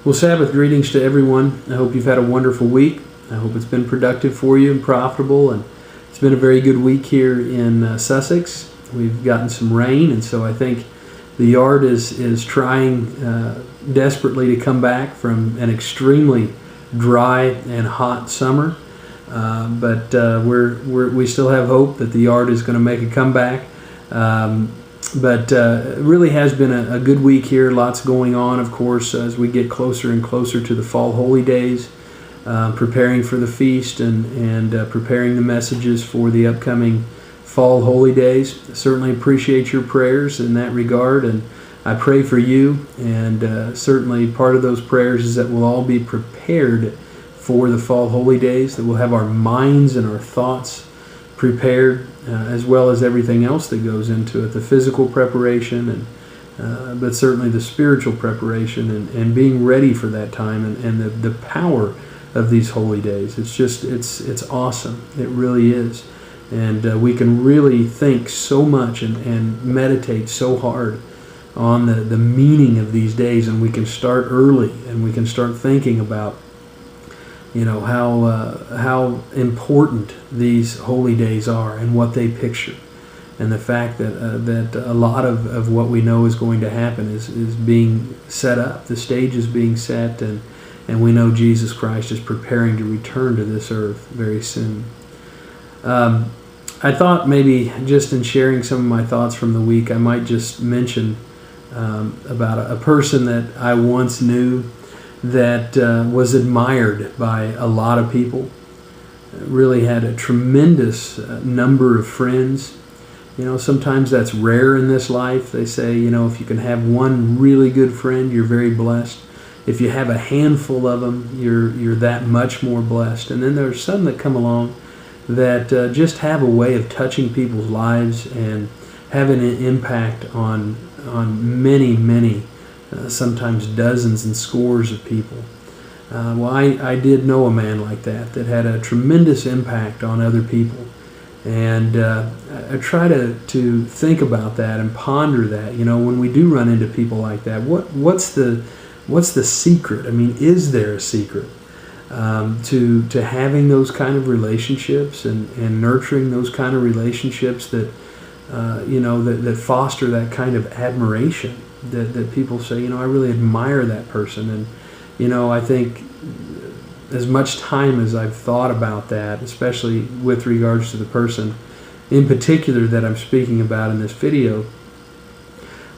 Well, Sabbath greetings to everyone. I hope you've had a wonderful week. I hope it's been productive for you and profitable. And it's been a very good week here in Sussex. We've gotten some rain, and so I think the yard is trying desperately to come back from an extremely dry and hot summer. But we still have hope that the yard is going to make a comeback. But it really has been a good week here. Lots going on, of course, as we get closer and closer to the fall holy days, preparing for the feast and preparing the messages for the upcoming fall holy days. Certainly appreciate your prayers in that regard, and I pray for you. And certainly part of those prayers is that we'll all be prepared for the fall holy days, that we'll have our minds and our thoughts prepared, as well as everything else that goes into it, the physical preparation, and but certainly the spiritual preparation, and being ready for that time, and the power of these holy days. It's just, it's awesome. It really is. And we can really think so much and meditate so hard on the meaning of these days, and we can start early, and we can start thinking about how important these holy days are and what they picture, and the fact that a lot of what we know is going to happen is being set up. The stage is being set, and we know Jesus Christ is preparing to return to this earth very soon. I thought maybe just in sharing some of my thoughts from the week, I might just mention about a person that I once knew that was admired by a lot of people. Really had a tremendous number of friends. Sometimes that's rare in this life. They say, if you can have one really good friend, you're very blessed. If you have a handful of them, you're that much more blessed. And then there's some that come along that just have a way of touching people's lives and having an impact on many, sometimes dozens and scores of people. Well, I did know a man like that had a tremendous impact on other people. And I try to think about that and ponder that. When we do run into people like that, what's the secret? I mean, is there a secret to having those kind of relationships and nurturing those kind of relationships that that foster that kind of admiration, that people say, I really admire that person. And I think as much time as I've thought about that, especially with regards to the person in particular that I'm speaking about in this video,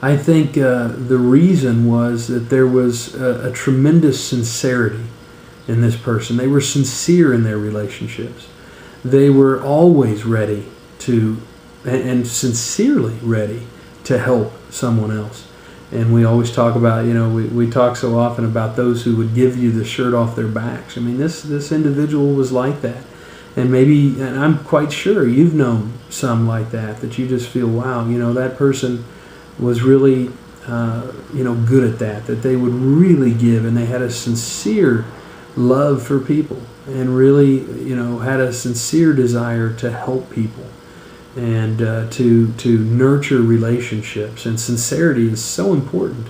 I think the reason was that there was a tremendous sincerity in this person. They were sincere in their relationships. They were always ready to, and sincerely ready to help someone else. And we always talk about, we talk so often about those who would give you the shirt off their backs. I mean, this individual was like that. And and I'm quite sure you've known some like that you just feel, wow, that person was really, good at that they would really give, and they had a sincere love for people, and really, had a sincere desire to help people, and to nurture relationships. And sincerity is so important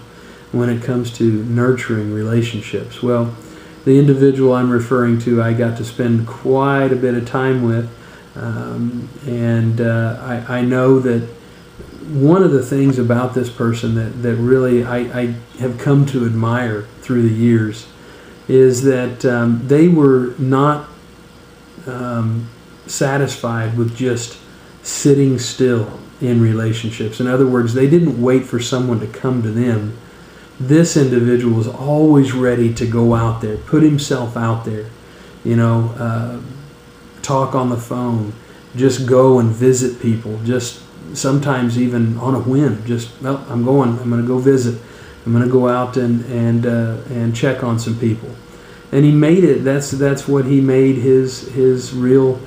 when it comes to nurturing relationships. Well, the individual I'm referring to, I got to spend quite a bit of time with, and I know that one of the things about this person that really I have come to admire through the years is that they were not satisfied with just sitting still in relationships. In other words, they didn't wait for someone to come to them. This individual was always ready to go out there, put himself out there, talk on the phone, just go and visit people, just sometimes even on a whim, I'm going to go visit. I'm going to go out and check on some people. And he made it, that's what he made his real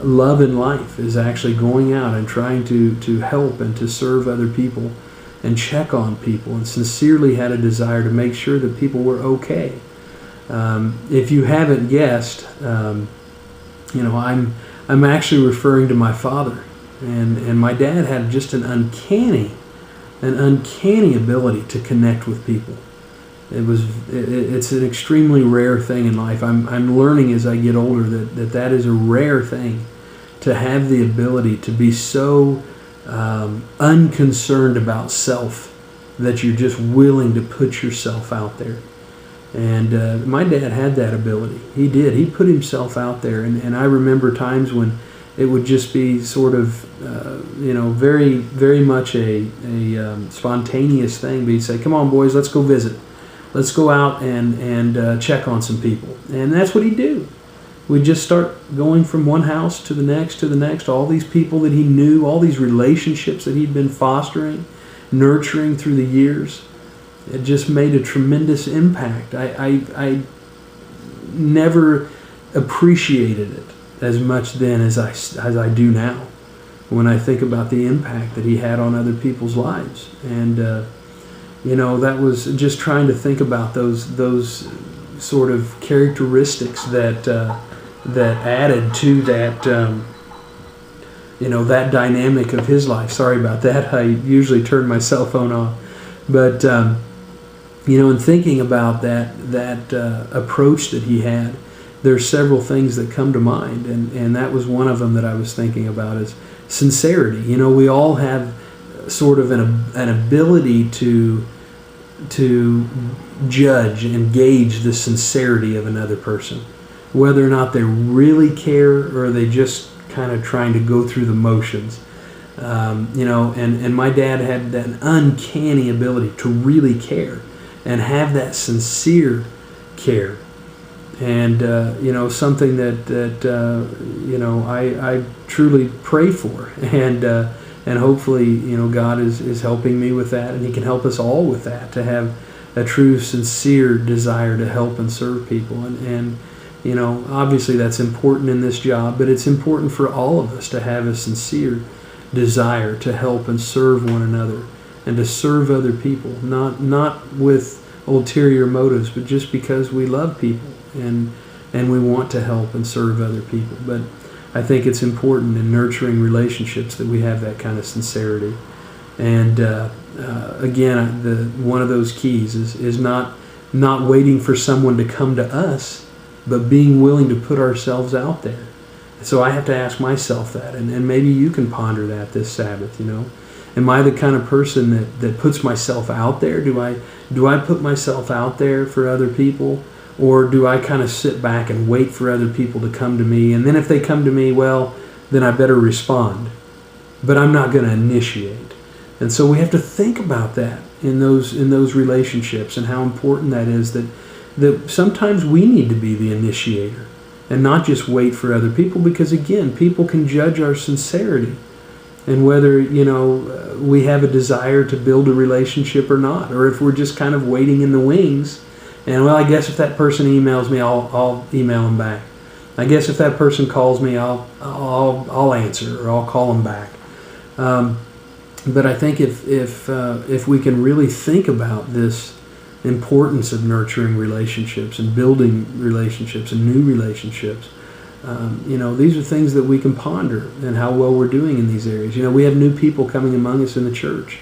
love in life, is actually going out and trying to help and to serve other people and check on people, and sincerely had a desire to make sure that people were okay. If you haven't guessed, I'm actually referring to my father, and my dad had just an uncanny ability to connect with people. It's an extremely rare thing in life. I'm learning as I get older that is a rare thing, to have the ability to be so unconcerned about self that you're just willing to put yourself out there. And my dad had that ability. He did. He put himself out there. And I remember times when it would just be sort of, very, very much a spontaneous thing. But he'd say, "Come on, boys, let's go visit. Let's go out and check on some people." And that's what he'd do. We'd just start going from one house to the next, all these people that he knew, all these relationships that he'd been fostering, nurturing through the years. It just made a tremendous impact. I never appreciated it as much then as I do now, when I think about the impact that he had on other people's lives. And that was just trying to think about those sort of characteristics that added to that that dynamic of his life. Sorry about that. I usually turn my cell phone off, but in thinking about that approach that he had, there's several things that come to mind, and that was one of them that I was thinking about, is sincerity. We all have sort of an ability to judge and gauge the sincerity of another person, whether or not they really care or are they just kind of trying to go through the motions. And my dad had that uncanny ability to really care and have that sincere care. And something that I truly pray for, and hopefully God is helping me with that, and He can help us all with that, to have a true sincere desire to help and serve people. And obviously that's important in this job, but it's important for all of us to have a sincere desire to help and serve one another and to serve other people, not with ulterior motives, but just because we love people and we want to help and serve other people. But I think it's important in nurturing relationships that we have that kind of sincerity. And again, one of those keys is not waiting for someone to come to us, but being willing to put ourselves out there. So I have to ask myself that, and maybe you can ponder that this Sabbath. Am I the kind of person that puts myself out there? Do I put myself out there for other people? Or do I kind of sit back and wait for other people to come to me? And then if they come to me, well, then I better respond. But I'm not going to initiate. And so we have to think about that in those relationships, and how important that is, that sometimes we need to be the initiator and not just wait for other people, because again, people can judge our sincerity and whether we have a desire to build a relationship or not, or if we're just kind of waiting in the wings. And well, I guess if that person emails me, I'll email them back. I guess if that person calls me, I'll answer, or I'll call them back. But I think if we can really think about this importance of nurturing relationships and building relationships and new relationships, these are things that we can ponder, and how well we're doing in these areas. We have new people coming among us in the church.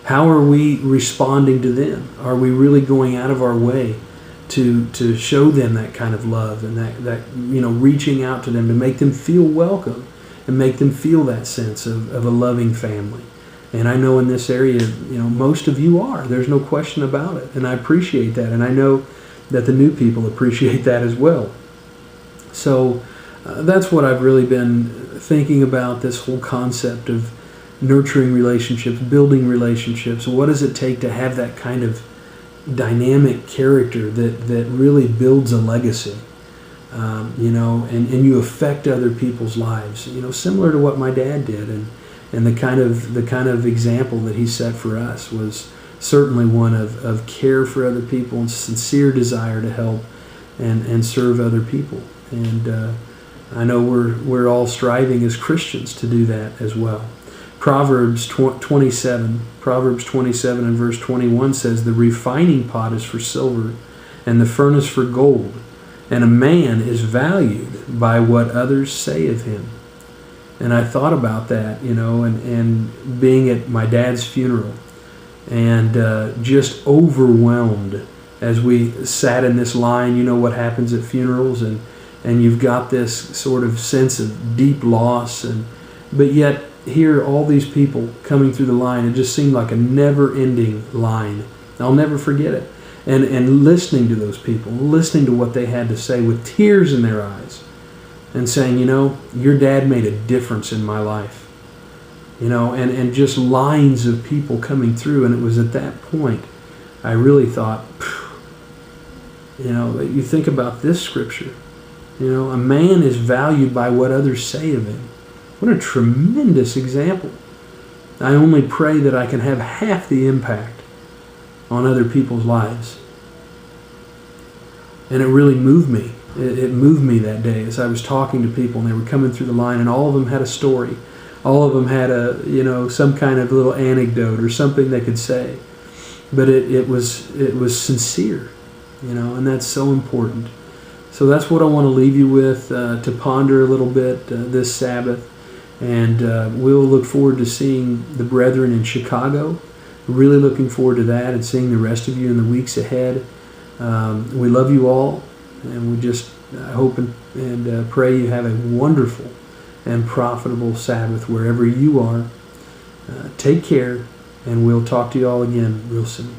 How are we responding to them? Are we really going out of our way to show them that kind of love, and that reaching out to them to make them feel welcome and make them feel that sense of a loving family? And I know in this area, most of you are. There's no question about it. And I appreciate that. And I know that the new people appreciate that as well. So that's what I've really been thinking about, this whole concept of nurturing relationships, building relationships. What does it take to have that kind of dynamic character that really builds a legacy? And you affect other people's lives, similar to what my dad did. And the kind of example that he set for us was certainly one of care for other people and sincere desire to help and serve other people. And I know we're all striving as Christians to do that as well. Proverbs 27 and verse 21 says, "The refining pot is for silver, and the furnace for gold, and a man is valued by what others say of him." And I thought about that, and being at my dad's funeral, and just overwhelmed as we sat in this line. You know what happens at funerals, and you've got this sort of sense of deep loss, but yet here all these people coming through the line. It just seemed like a never-ending line. I'll never forget it. And listening to those people, listening to what they had to say with tears in their eyes, and saying, your dad made a difference in my life. And just lines of people coming through. And it was at that point I really thought, you think about this scripture. A man is valued by what others say of him. What a tremendous example. I only pray that I can have half the impact on other people's lives. And it really moved me. It moved me that day as I was talking to people, and they were coming through the line, and all of them had a story. All of them had some kind of little anecdote or something they could say. But it was sincere, and that's so important. So that's what I want to leave you with, to ponder a little bit this Sabbath. And we'll look forward to seeing the brethren in Chicago. Really looking forward to that, and seeing the rest of you in the weeks ahead. We love you all, and we just hope and pray you have a wonderful and profitable Sabbath wherever you are. Take care, and we'll talk to you all again real soon.